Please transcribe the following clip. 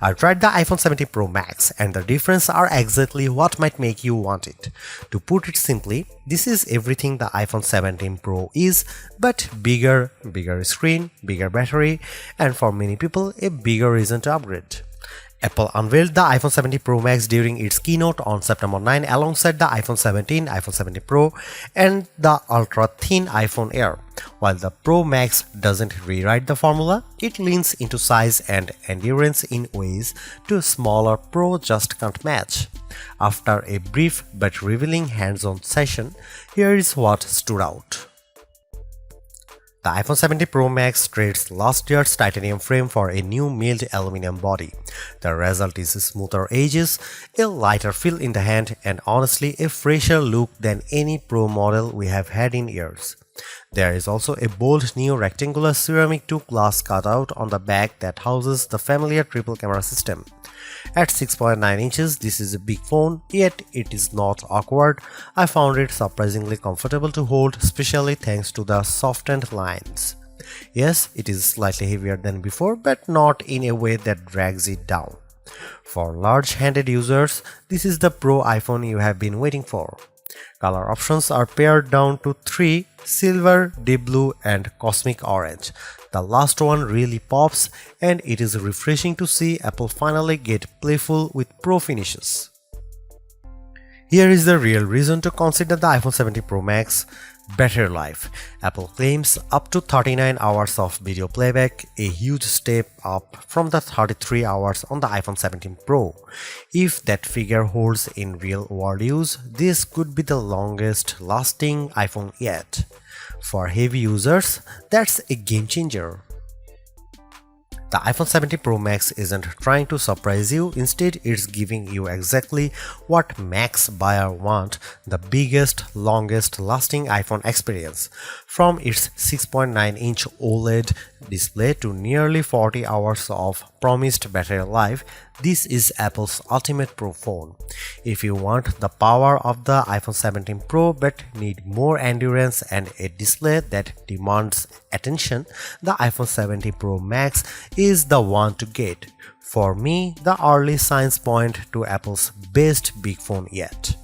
I tried the iPhone 17 Pro Max and the difference are exactly what might make you want it. To put it simply, this is everything the iPhone 17 Pro is, but bigger screen, bigger battery, and for many people a bigger reason to upgrade. Apple unveiled the iPhone 17 Pro Max during its keynote on September 9 alongside the iPhone 17, iPhone 17 Pro, and the ultra-thin iPhone Air. While the Pro Max doesn't rewrite the formula, it leans into size and endurance in ways the smaller Pro just can't match. After a brief but revealing hands-on session, here is what stood out. The iPhone 17 Pro Max trades last year's titanium frame for a new milled aluminum body. The result is smoother edges, a lighter feel in the hand, and honestly a fresher look than any Pro model we have had in years. There is also a bold new rectangular ceramic to glass cutout on the back that houses the familiar triple camera system. At 6.9 inches, this is a big phone, yet it is not awkward. I found it surprisingly comfortable to hold, especially thanks to the softened lines. Yes, it is slightly heavier than before, but not in a way that drags it down. For large-handed users, this is the Pro iPhone you have been waiting for. Color options are pared down to 3: silver, deep blue, and cosmic orange. The last one really pops, and it is refreshing to see Apple finally get playful with Pro finishes. Here is the real reason to consider the iPhone 17 Pro Max: battery life. Apple claims up to 39 hours of video playback, a huge step up from the 33 hours on the iPhone 17 Pro. If that figure holds in real-world use, this could be the longest lasting iPhone yet. For heavy users, that's a game changer. The iPhone 17 Pro Max isn't trying to surprise you, instead it's giving you exactly what Max buyers want: the biggest, longest lasting iPhone experience. From its 6.9-inch OLED display to nearly 40 hours of promised battery life, this is Apple's ultimate Pro phone. If you want the power of the iPhone 17 Pro but need more endurance and a display that demands attention, the iPhone 17 Pro Max is the one to get. For me, the early signs point to Apple's best big phone yet.